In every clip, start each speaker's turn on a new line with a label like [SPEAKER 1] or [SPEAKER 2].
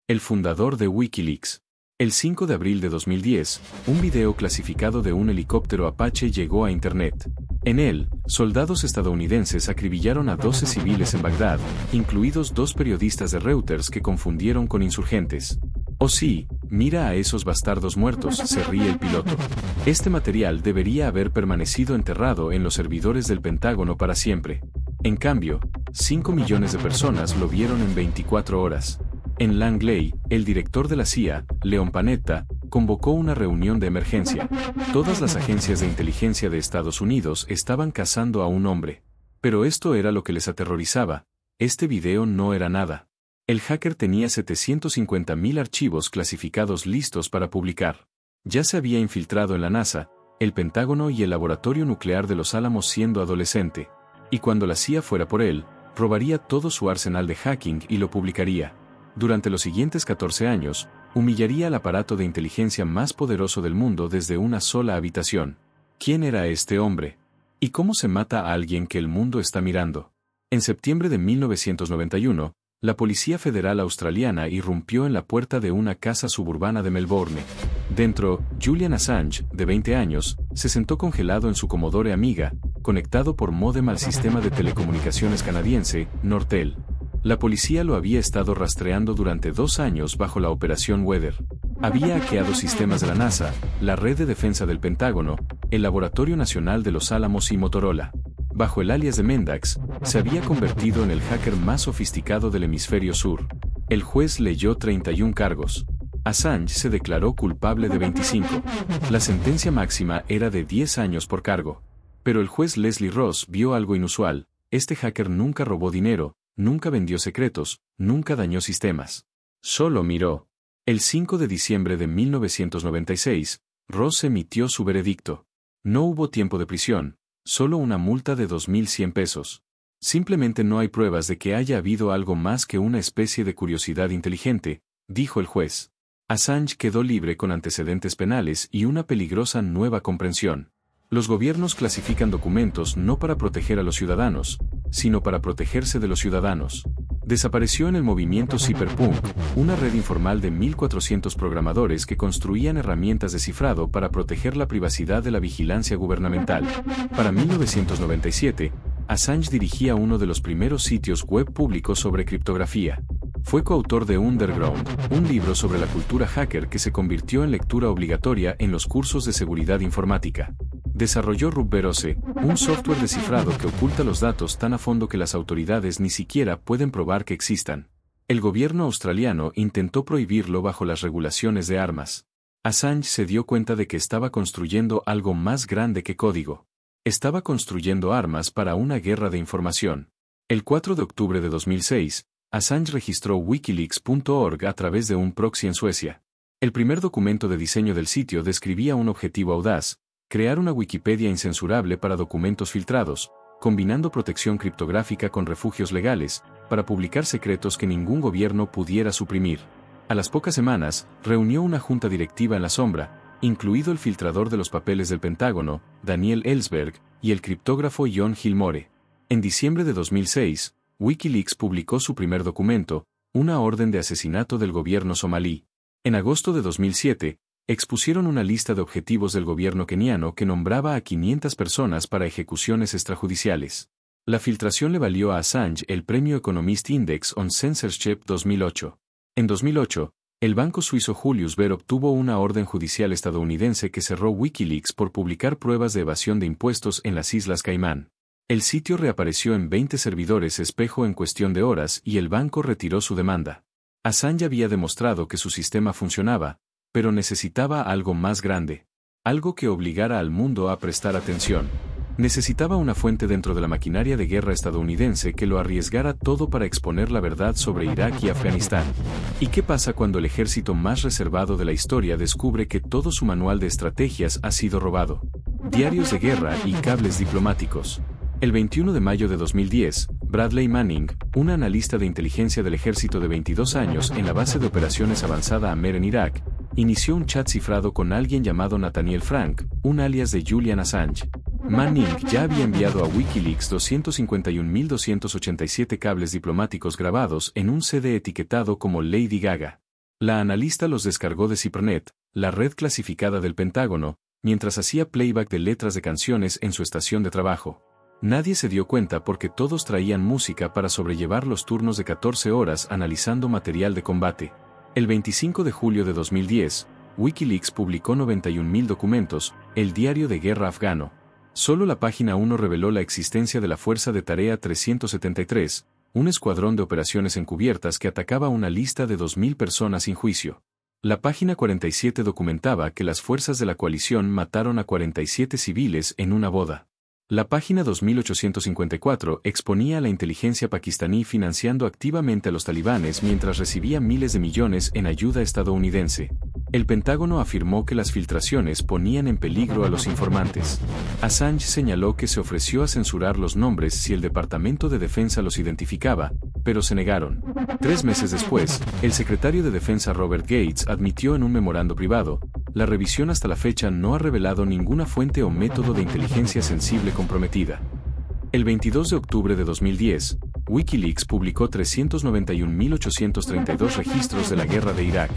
[SPEAKER 1] El fundador de Wikileaks. El 5 de abril de 2010, un video clasificado de un helicóptero Apache llegó a Internet. En él, soldados estadounidenses acribillaron a 12 civiles en Bagdad, incluidos 2 periodistas de Reuters que confundieron con insurgentes. Oh sí, mira a esos bastardos muertos, se ríe el piloto. Este material debería haber permanecido enterrado en los servidores del Pentágono para siempre. En cambio, 5 millones de personas lo vieron en 24 horas. En Langley, el director de la CIA, Leon Panetta, convocó una reunión de emergencia. Todas las agencias de inteligencia de Estados Unidos estaban cazando a un hombre. Pero esto era lo que les aterrorizaba. Este video no era nada. El hacker tenía 750.000 archivos clasificados listos para publicar. Ya se había infiltrado en la NASA, el Pentágono y el Laboratorio Nuclear de Los Álamos siendo adolescente. Y cuando la CIA fuera por él, robaría todo su arsenal de hacking y lo publicaría. Durante los siguientes 14 años, humillaría al aparato de inteligencia más poderoso del mundo desde una sola habitación. ¿Quién era este hombre? ¿Y cómo se mata a alguien que el mundo está mirando? En septiembre de 1991, la Policía Federal Australiana irrumpió en la puerta de una casa suburbana de Melbourne. Dentro, Julian Assange, de 20 años, se sentó congelado en su Commodore Amiga, conectado por módem al sistema de telecomunicaciones canadiense, Nortel. La policía lo había estado rastreando durante 2 años bajo la Operación Weather. Había hackeado sistemas de la NASA, la Red de Defensa del Pentágono, el Laboratorio Nacional de Los Álamos y Motorola. Bajo el alias de Mendax, se había convertido en el hacker más sofisticado del hemisferio sur. El juez leyó 31 cargos. Assange se declaró culpable de 25. La sentencia máxima era de 10 años por cargo. Pero el juez Leslie Ross vio algo inusual. Este hacker nunca robó dinero, nunca vendió secretos, nunca dañó sistemas. Solo miró. El 5 de diciembre de 1996, Ross emitió su veredicto. No hubo tiempo de prisión, solo una multa de 2.100 pesos. Simplemente no hay pruebas de que haya habido algo más que una especie de curiosidad inteligente, dijo el juez. Assange quedó libre con antecedentes penales y una peligrosa nueva comprensión. Los gobiernos clasifican documentos no para proteger a los ciudadanos, sino para protegerse de los ciudadanos. Desapareció en el movimiento Cypherpunk, una red informal de 1.400 programadores que construían herramientas de cifrado para proteger la privacidad de la vigilancia gubernamental. Para 1997, Assange dirigía uno de los primeros sitios web públicos sobre criptografía. Fue coautor de Underground, un libro sobre la cultura hacker que se convirtió en lectura obligatoria en los cursos de seguridad informática. Desarrolló Rubberose, un software de cifrado que oculta los datos tan a fondo que las autoridades ni siquiera pueden probar que existan. El gobierno australiano intentó prohibirlo bajo las regulaciones de armas. Assange se dio cuenta de que estaba construyendo algo más grande que código. Estaba construyendo armas para una guerra de información. El 4 de octubre de 2006, Assange registró wikileaks.org a través de un proxy en Suecia. El primer documento de diseño del sitio describía un objetivo audaz: crear una Wikipedia incensurable para documentos filtrados, combinando protección criptográfica con refugios legales, para publicar secretos que ningún gobierno pudiera suprimir. A las pocas semanas, reunió una junta directiva en la sombra, incluido el filtrador de los papeles del Pentágono, Daniel Ellsberg, y el criptógrafo John Gilmore. En diciembre de 2006, Wikileaks publicó su primer documento, una orden de asesinato del gobierno somalí. En agosto de 2007, expusieron una lista de objetivos del gobierno keniano que nombraba a 500 personas para ejecuciones extrajudiciales. La filtración le valió a Assange el premio Economist Index on Censorship 2008. En 2008, el banco suizo Julius Baer obtuvo una orden judicial estadounidense que cerró Wikileaks por publicar pruebas de evasión de impuestos en las Islas Caimán. El sitio reapareció en 20 servidores espejo en cuestión de horas y el banco retiró su demanda. Assange había demostrado que su sistema funcionaba, pero necesitaba algo más grande. Algo que obligara al mundo a prestar atención. Necesitaba una fuente dentro de la maquinaria de guerra estadounidense que lo arriesgara todo para exponer la verdad sobre Irak y Afganistán. ¿Y qué pasa cuando el ejército más reservado de la historia descubre que todo su manual de estrategias ha sido robado? Diarios de guerra y cables diplomáticos. El 21 de mayo de 2010, Bradley Manning, un analista de inteligencia del ejército de 22 años en la base de operaciones avanzada Amer en Irak, inició un chat cifrado con alguien llamado Nathaniel Frank, un alias de Julian Assange. Manning ya había enviado a Wikileaks 251.287 cables diplomáticos grabados en un CD etiquetado como Lady Gaga. La analista los descargó de Cibernet, la red clasificada del Pentágono, mientras hacía playback de letras de canciones en su estación de trabajo. Nadie se dio cuenta porque todos traían música para sobrellevar los turnos de 14 horas analizando material de combate. El 25 de julio de 2010, Wikileaks publicó 91.000 documentos, el diario de guerra afgano. Solo la página 1 reveló la existencia de la Fuerza de Tarea 373, un escuadrón de operaciones encubiertas que atacaba una lista de 2.000 personas sin juicio. La página 47 documentaba que las fuerzas de la coalición mataron a 47 civiles en una boda. La página 2854 exponía a la inteligencia pakistaní financiando activamente a los talibanes mientras recibía miles de millones en ayuda estadounidense. El Pentágono afirmó que las filtraciones ponían en peligro a los informantes. Assange señaló que se ofreció a censurar los nombres si el Departamento de Defensa los identificaba, pero se negaron. 3 meses después, el secretario de Defensa Robert Gates admitió en un memorando privado: la revisión hasta la fecha no ha revelado ninguna fuente o método de inteligencia sensible comprometida. El 22 de octubre de 2010, Wikileaks publicó 391.832 registros de la guerra de Irak.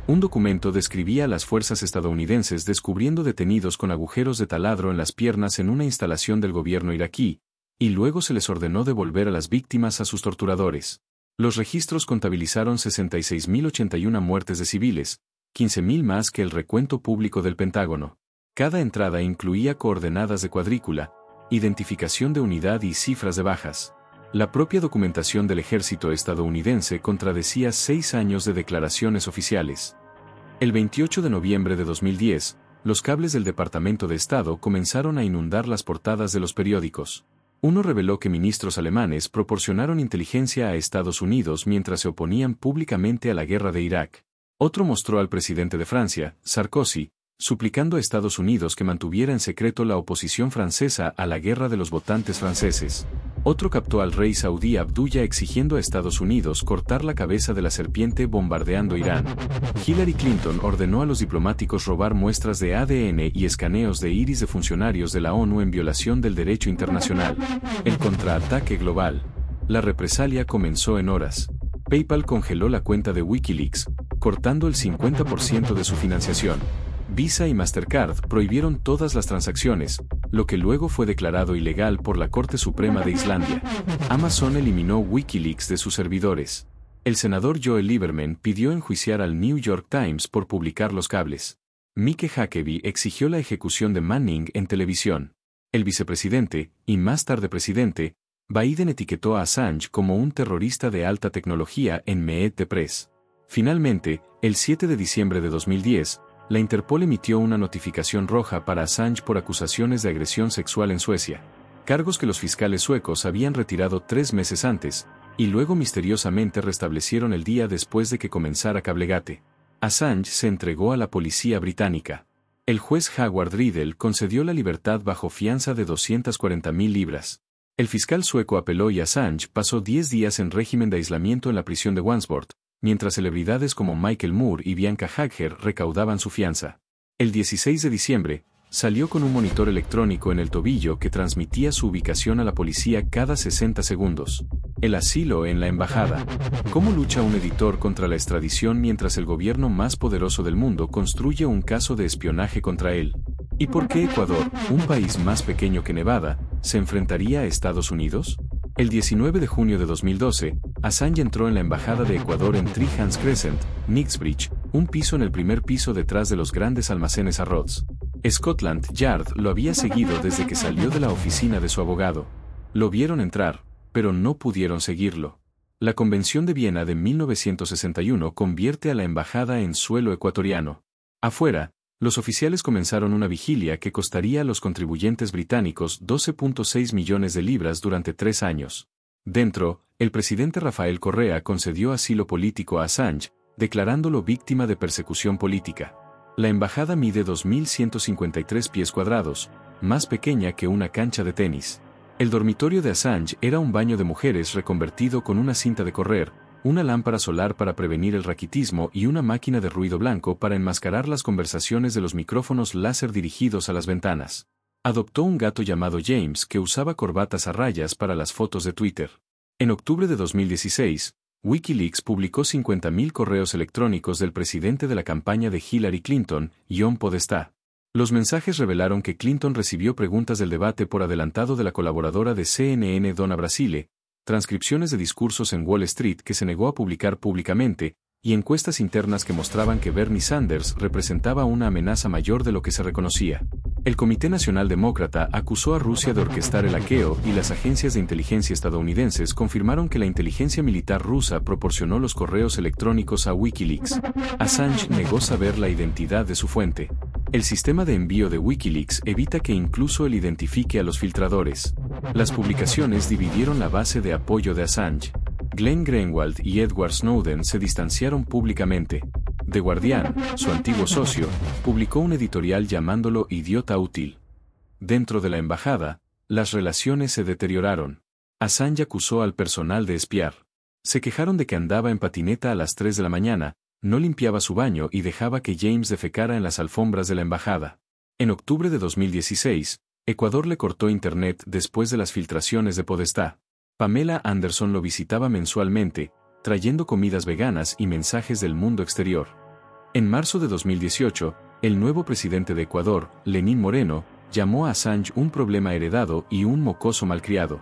[SPEAKER 1] Un documento describía a las fuerzas estadounidenses descubriendo detenidos con agujeros de taladro en las piernas en una instalación del gobierno iraquí, y luego se les ordenó devolver a las víctimas a sus torturadores. Los registros contabilizaron 66.081 muertes de civiles, 15.000 más que el recuento público del Pentágono. Cada entrada incluía coordenadas de cuadrícula, identificación de unidad y cifras de bajas. La propia documentación del ejército estadounidense contradecía 6 años de declaraciones oficiales. El 28 de noviembre de 2010, los cables del Departamento de Estado comenzaron a inundar las portadas de los periódicos. Uno reveló que ministros alemanes proporcionaron inteligencia a Estados Unidos mientras se oponían públicamente a la guerra de Irak. Otro mostró al presidente de Francia, Sarkozy, suplicando a Estados Unidos que mantuviera en secreto la oposición francesa a la guerra de los votantes franceses. Otro captó al rey saudí Abdullah exigiendo a Estados Unidos cortar la cabeza de la serpiente bombardeando Irán. Hillary Clinton ordenó a los diplomáticos robar muestras de ADN y escaneos de iris de funcionarios de la ONU en violación del derecho internacional. El contraataque global. La represalia comenzó en horas. PayPal congeló la cuenta de Wikileaks, cortando el 50% de su financiación. Visa y Mastercard prohibieron todas las transacciones, lo que luego fue declarado ilegal por la Corte Suprema de Islandia. Amazon eliminó Wikileaks de sus servidores. El senador Joel Lieberman pidió enjuiciar al New York Times por publicar los cables. Mike Huckabee exigió la ejecución de Manning en televisión. El vicepresidente, y más tarde presidente, Biden etiquetó a Assange como un terrorista de alta tecnología en Meet the Press. Finalmente, el 7 de diciembre de 2010, la Interpol emitió una notificación roja para Assange por acusaciones de agresión sexual en Suecia, cargos que los fiscales suecos habían retirado 3 meses antes, y luego misteriosamente restablecieron el día después de que comenzara Cablegate. Assange se entregó a la policía británica. El juez Howard Riedel concedió la libertad bajo fianza de 240.000 libras. El fiscal sueco apeló y Assange pasó 10 días en régimen de aislamiento en la prisión de Wandsworth, mientras celebridades como Michael Moore y Bianca Hagger recaudaban su fianza. El 16 de diciembre, salió con un monitor electrónico en el tobillo que transmitía su ubicación a la policía cada 60 segundos. El asilo en la embajada. ¿Cómo lucha un editor contra la extradición mientras el gobierno más poderoso del mundo construye un caso de espionaje contra él? ¿Y por qué Ecuador, un país más pequeño que Nevada, se enfrentaría a Estados Unidos? El 19 de junio de 2012, Assange entró en la embajada de Ecuador en Three Hands Crescent, Knightsbridge, un piso en el primer piso detrás de los grandes almacenes Harrods. Scotland Yard lo había seguido desde que salió de la oficina de su abogado. Lo vieron entrar, pero no pudieron seguirlo. La Convención de Viena de 1961 convierte a la embajada en suelo ecuatoriano. Afuera, los oficiales comenzaron una vigilia que costaría a los contribuyentes británicos 12.6 millones de libras durante 3 años. Dentro, el presidente Rafael Correa concedió asilo político a Assange, declarándolo víctima de persecución política. La embajada mide 2.153 pies cuadrados, más pequeña que una cancha de tenis. El dormitorio de Assange era un baño de mujeres reconvertido con una cinta de correr, una lámpara solar para prevenir el raquitismo y una máquina de ruido blanco para enmascarar las conversaciones de los micrófonos láser dirigidos a las ventanas. Adoptó un gato llamado James que usaba corbatas a rayas para las fotos de Twitter. En octubre de 2016, Wikileaks publicó 50.000 correos electrónicos del presidente de la campaña de Hillary Clinton, Jon Podesta. Los mensajes revelaron que Clinton recibió preguntas del debate por adelantado de la colaboradora de CNN Donna Brasile, transcripciones de discursos en Wall Street que se negó a publicar públicamente, y encuestas internas que mostraban que Bernie Sanders representaba una amenaza mayor de lo que se reconocía. El Comité Nacional Demócrata acusó a Rusia de orquestar el hackeo y las agencias de inteligencia estadounidenses confirmaron que la inteligencia militar rusa proporcionó los correos electrónicos a Wikileaks. Assange negó saber la identidad de su fuente. El sistema de envío de Wikileaks evita que incluso él identifique a los filtradores. Las publicaciones dividieron la base de apoyo de Assange. Glenn Greenwald y Edward Snowden se distanciaron públicamente. The Guardian, su antiguo socio, publicó un editorial llamándolo idiota útil. Dentro de la embajada, las relaciones se deterioraron. Assange acusó al personal de espiar. Se quejaron de que andaba en patineta a las 3 de la mañana, no limpiaba su baño y dejaba que James defecara en las alfombras de la embajada. En octubre de 2016, Ecuador le cortó internet después de las filtraciones de Podestá. Pamela Anderson lo visitaba mensualmente, trayendo comidas veganas y mensajes del mundo exterior. En marzo de 2018, el nuevo presidente de Ecuador, Lenín Moreno, llamó a Assange un problema heredado y un mocoso malcriado.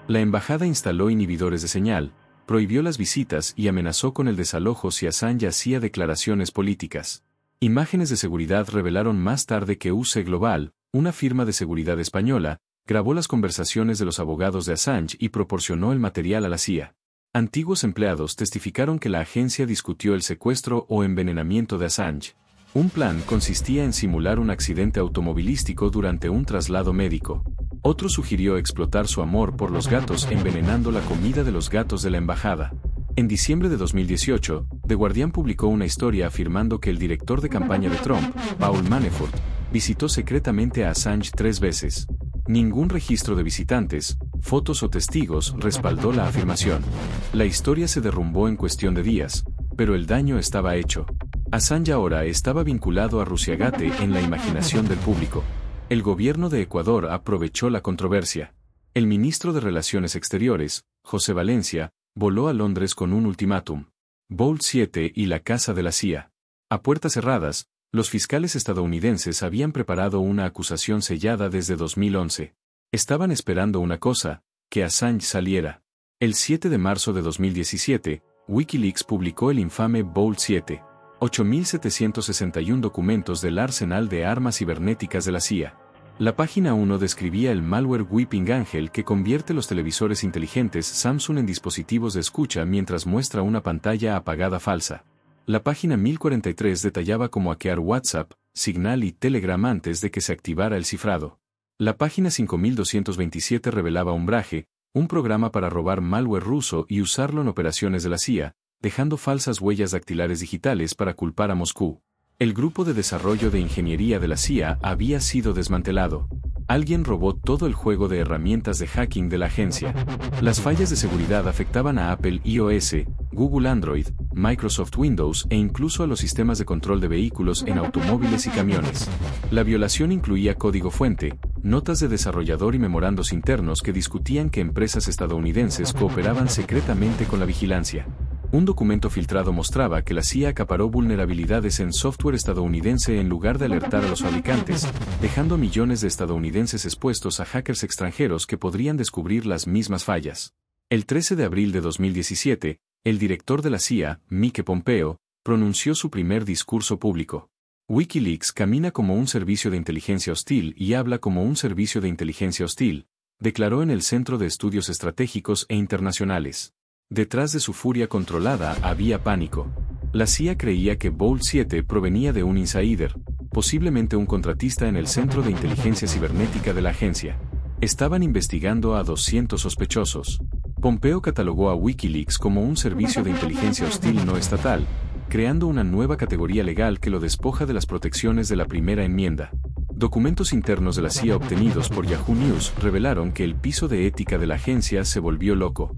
[SPEAKER 1] La embajada instaló inhibidores de señal, prohibió las visitas y amenazó con el desalojo si Assange hacía declaraciones políticas. Imágenes de seguridad revelaron más tarde que UC Global, una firma de seguridad española, grabó las conversaciones de los abogados de Assange y proporcionó el material a la CIA. Antiguos empleados testificaron que la agencia discutió el secuestro o envenenamiento de Assange. Un plan consistía en simular un accidente automovilístico durante un traslado médico. Otro sugirió explotar su amor por los gatos envenenando la comida de los gatos de la embajada. En diciembre de 2018, The Guardian publicó una historia afirmando que el director de campaña de Trump, Paul Manafort, visitó secretamente a Assange 3 veces. Ningún registro de visitantes, fotos o testigos respaldó la afirmación. La historia se derrumbó en cuestión de días, pero el daño estaba hecho. Assange ahora estaba vinculado a Rusiagate en la imaginación del público. El gobierno de Ecuador aprovechó la controversia. El ministro de Relaciones Exteriores, José Valencia, voló a Londres con un ultimátum. Bolt 7 y la casa de la CIA. A puertas cerradas, los fiscales estadounidenses habían preparado una acusación sellada desde 2011. Estaban esperando una cosa, que Assange saliera. El 7 de marzo de 2017, Wikileaks publicó el infame Bolt 7. 8.761 documentos del arsenal de armas cibernéticas de la CIA. La página 1 describía el malware Weeping Angel que convierte los televisores inteligentes Samsung en dispositivos de escucha mientras muestra una pantalla apagada falsa. La página 1043 detallaba cómo hackear WhatsApp, Signal y Telegram antes de que se activara el cifrado. La página 5227 revelaba Umbrage, un programa para robar malware ruso y usarlo en operaciones de la CIA, dejando falsas huellas dactilares digitales para culpar a Moscú. El grupo de desarrollo de ingeniería de la CIA había sido desmantelado. Alguien robó todo el juego de herramientas de hacking de la agencia. Las fallas de seguridad afectaban a Apple iOS, Google Android, Microsoft Windows e incluso a los sistemas de control de vehículos en automóviles y camiones. La violación incluía código fuente, notas de desarrollador y memorandos internos que discutían que empresas estadounidenses cooperaban secretamente con la vigilancia. Un documento filtrado mostraba que la CIA acaparó vulnerabilidades en software estadounidense en lugar de alertar a los fabricantes, dejando a millones de estadounidenses expuestos a hackers extranjeros que podrían descubrir las mismas fallas. El 13 de abril de 2017, el director de la CIA, Mike Pompeo, pronunció su primer discurso público. Wikileaks camina como un servicio de inteligencia hostil y habla como un servicio de inteligencia hostil, declaró en el Centro de Estudios Estratégicos e Internacionales. Detrás de su furia controlada había pánico. La CIA creía que Bolt 7 provenía de un insider, posiblemente un contratista en el Centro de Inteligencia Cibernética de la agencia. Estaban investigando a 200 sospechosos. Pompeo catalogó a Wikileaks como un servicio de inteligencia hostil no estatal, creando una nueva categoría legal que lo despoja de las protecciones de la primera enmienda. Documentos internos de la CIA obtenidos por Yahoo News revelaron que el piso de ética de la agencia se volvió loco.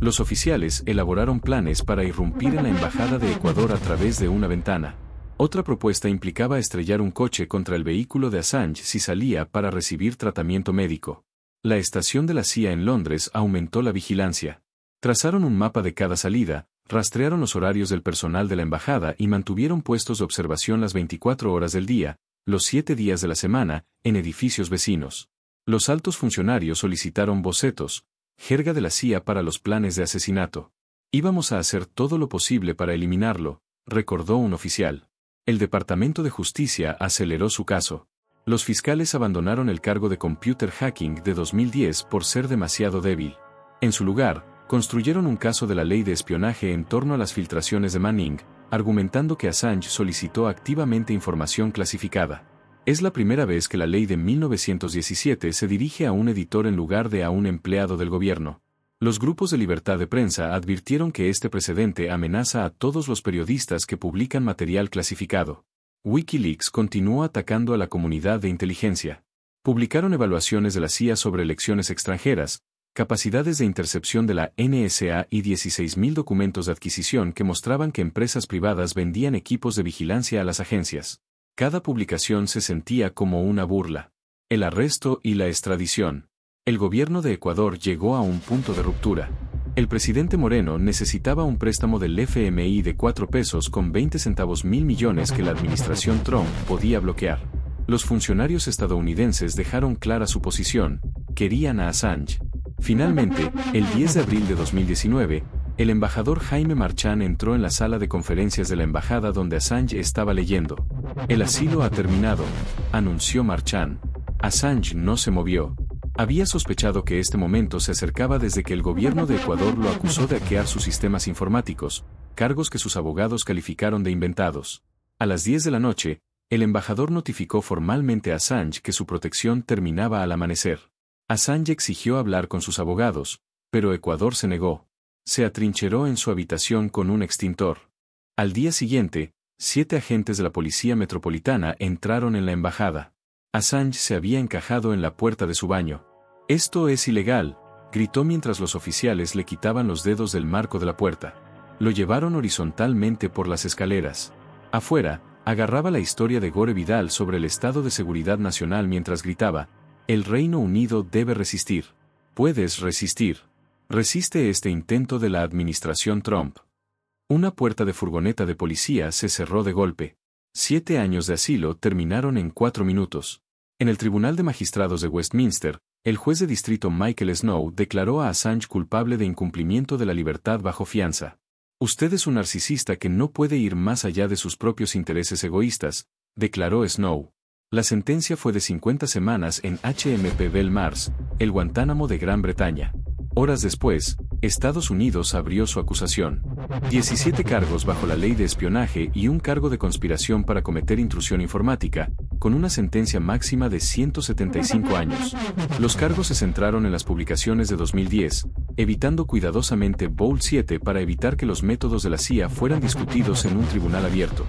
[SPEAKER 1] Los oficiales elaboraron planes para irrumpir en la embajada de Ecuador a través de una ventana. Otra propuesta implicaba estrellar un coche contra el vehículo de Assange si salía para recibir tratamiento médico. La estación de la CIA en Londres aumentó la vigilancia. Trazaron un mapa de cada salida, rastrearon los horarios del personal de la embajada y mantuvieron puestos de observación las 24 horas del día, los 7 días de la semana, en edificios vecinos. Los altos funcionarios solicitaron bocetos, jerga de la CIA para los planes de asesinato. Íbamos a hacer todo lo posible para eliminarlo, recordó un oficial. El Departamento de Justicia aceleró su caso. Los fiscales abandonaron el cargo de computer hacking de 2010 por ser demasiado débil. En su lugar, construyeron un caso de la ley de espionaje en torno a las filtraciones de Manning, argumentando que Assange solicitó activamente información clasificada. Es la primera vez que la ley de 1917 se dirige a un editor en lugar de a un empleado del gobierno. Los grupos de libertad de prensa advirtieron que este precedente amenaza a todos los periodistas que publican material clasificado. WikiLeaks continuó atacando a la comunidad de inteligencia. Publicaron evaluaciones de la CIA sobre elecciones extranjeras, capacidades de intercepción de la NSA y 16.000 documentos de adquisición que mostraban que empresas privadas vendían equipos de vigilancia a las agencias. Cada publicación se sentía como una burla. El arresto y la extradición. El gobierno de Ecuador llegó a un punto de ruptura. El presidente Moreno necesitaba un préstamo del FMI de 4 pesos con 20 centavos mil millones que la administración Trump podía bloquear. Los funcionarios estadounidenses dejaron clara su posición: querían a Assange. Finalmente, el 10 de abril de 2019, el embajador Jaime Marchán entró en la sala de conferencias de la embajada donde Assange estaba leyendo. El asilo ha terminado, anunció Marchán. Assange no se movió. Había sospechado que este momento se acercaba desde que el gobierno de Ecuador lo acusó de hackear sus sistemas informáticos, cargos que sus abogados calificaron de inventados. A las 10 de la noche, el embajador notificó formalmente a Assange que su protección terminaba al amanecer. Assange exigió hablar con sus abogados, pero Ecuador se negó. Se atrincheró en su habitación con un extintor. Al día siguiente, 7 agentes de la Policía Metropolitana entraron en la embajada. Assange se había encajado en la puerta de su baño. «Esto es ilegal», gritó mientras los oficiales le quitaban los dedos del marco de la puerta. Lo llevaron horizontalmente por las escaleras. Afuera, agarraba la historia de Gore Vidal sobre el estado de seguridad nacional mientras gritaba: «El Reino Unido debe resistir. Puedes resistir. Resiste este intento de la administración Trump». Una puerta de furgoneta de policía se cerró de golpe. 7 años de asilo terminaron en 4 minutos. En el Tribunal de Magistrados de Westminster, el juez de distrito Michael Snow declaró a Assange culpable de incumplimiento de la libertad bajo fianza. «Usted es un narcisista que no puede ir más allá de sus propios intereses egoístas», declaró Snow. La sentencia fue de 50 semanas en HMP Belmarsh, el Guantánamo de Gran Bretaña. Horas después, Estados Unidos abrió su acusación. 17 cargos bajo la ley de espionaje y un cargo de conspiración para cometer intrusión informática, con una sentencia máxima de 175 años. Los cargos se centraron en las publicaciones de 2010, evitando cuidadosamente Bowl 7 para evitar que los métodos de la CIA fueran discutidos en un tribunal abierto.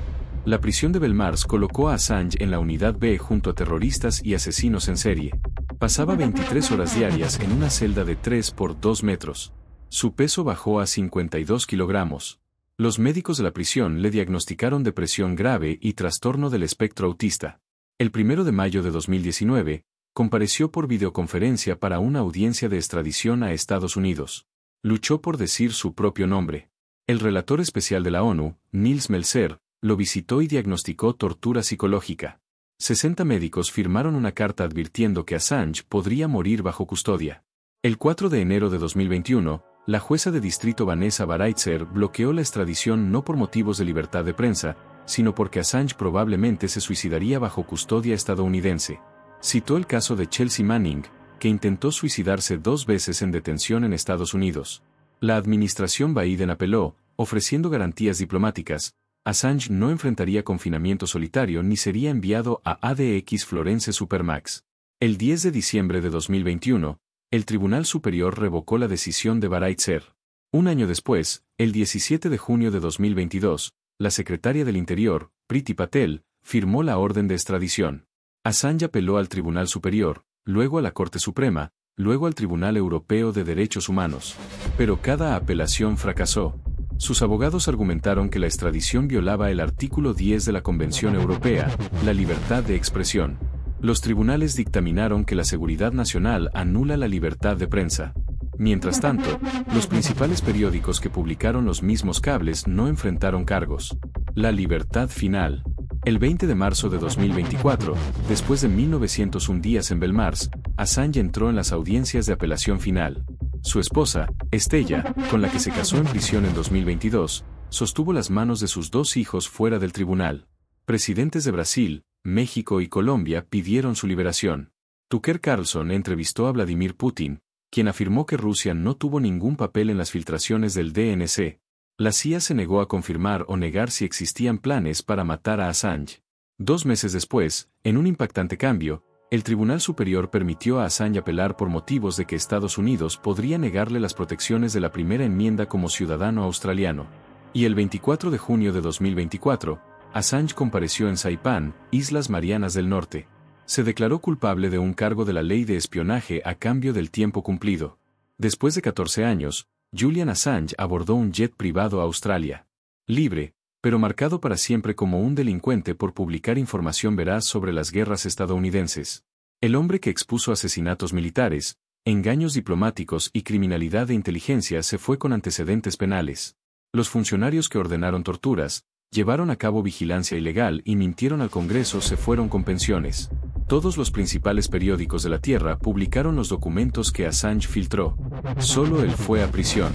[SPEAKER 1] La prisión de Belmarsh colocó a Assange en la unidad B junto a terroristas y asesinos en serie. Pasaba 23 horas diarias en una celda de 3 por 2 metros. Su peso bajó a 52 kilogramos. Los médicos de la prisión le diagnosticaron depresión grave y trastorno del espectro autista. El 1 de mayo de 2019, compareció por videoconferencia para una audiencia de extradición a Estados Unidos. Luchó por decir su propio nombre. El relator especial de la ONU, Nils Melzer, lo visitó y diagnosticó tortura psicológica. 60 médicos firmaron una carta advirtiendo que Assange podría morir bajo custodia. El 4 de enero de 2021, la jueza de distrito Vanessa Baraitser bloqueó la extradición no por motivos de libertad de prensa, sino porque Assange probablemente se suicidaría bajo custodia estadounidense. Citó el caso de Chelsea Manning, que intentó suicidarse 2 veces en detención en Estados Unidos. La administración Biden apeló, ofreciendo garantías diplomáticas. Assange no enfrentaría confinamiento solitario ni sería enviado a ADX Florence Supermax. El 10 de diciembre de 2021, el Tribunal Superior revocó la decisión de Baraitser. Un año después, el 17 de junio de 2022, la secretaria del Interior, Priti Patel, firmó la orden de extradición. Assange apeló al Tribunal Superior, luego a la Corte Suprema, luego al Tribunal Europeo de Derechos Humanos. Pero cada apelación fracasó. Sus abogados argumentaron que la extradición violaba el artículo 10 de la Convención Europea, la libertad de expresión. Los tribunales dictaminaron que la seguridad nacional anula la libertad de prensa. Mientras tanto, los principales periódicos que publicaron los mismos cables no enfrentaron cargos. La libertad final. El 20 de marzo de 2024, después de 1901 días en Belmarsh, Assange entró en las audiencias de apelación final. Su esposa, Estella, con la que se casó en prisión en 2022, sostuvo las manos de sus dos hijos fuera del tribunal. Presidentes de Brasil, México y Colombia pidieron su liberación. Tucker Carlson entrevistó a Vladimir Putin, quien afirmó que Rusia no tuvo ningún papel en las filtraciones del DNC. La CIA se negó a confirmar o negar si existían planes para matar a Assange. 2 meses después, en un impactante cambio, el Tribunal Superior permitió a Assange apelar por motivos de que Estados Unidos podría negarle las protecciones de la primera enmienda como ciudadano australiano. Y el 24 de junio de 2024, Assange compareció en Saipán, Islas Marianas del Norte. Se declaró culpable de un cargo de la ley de espionaje a cambio del tiempo cumplido. Después de 14 años, Julian Assange abordó un jet privado a Australia. Libre, pero marcado para siempre como un delincuente por publicar información veraz sobre las guerras estadounidenses. El hombre que expuso asesinatos militares, engaños diplomáticos y criminalidad de inteligencia se fue con antecedentes penales. Los funcionarios que ordenaron torturas, llevaron a cabo vigilancia ilegal y mintieron al Congreso se fueron con pensiones. Todos los principales periódicos de la Tierra publicaron los documentos que Assange filtró. Solo él fue a prisión.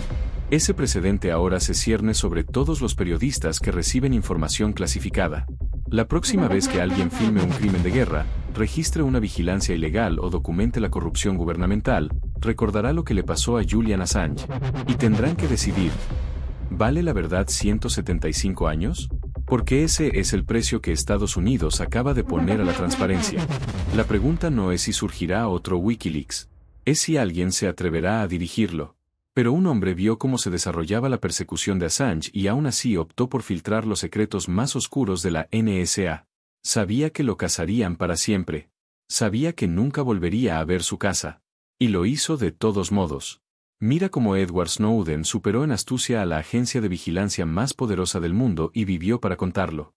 [SPEAKER 1] Ese precedente ahora se cierne sobre todos los periodistas que reciben información clasificada. La próxima vez que alguien filme un crimen de guerra, registre una vigilancia ilegal o documente la corrupción gubernamental, recordará lo que le pasó a Julian Assange. Y tendrán que decidir, ¿vale la verdad 175 años? Porque ese es el precio que Estados Unidos acaba de poner a la transparencia. La pregunta no es si surgirá otro Wikileaks, es si alguien se atreverá a dirigirlo. Pero un hombre vio cómo se desarrollaba la persecución de Assange y aún así optó por filtrar los secretos más oscuros de la NSA. Sabía que lo cazarían para siempre. Sabía que nunca volvería a ver su casa. Y lo hizo de todos modos. Mira cómo Edward Snowden superó en astucia a la agencia de vigilancia más poderosa del mundo y vivió para contarlo.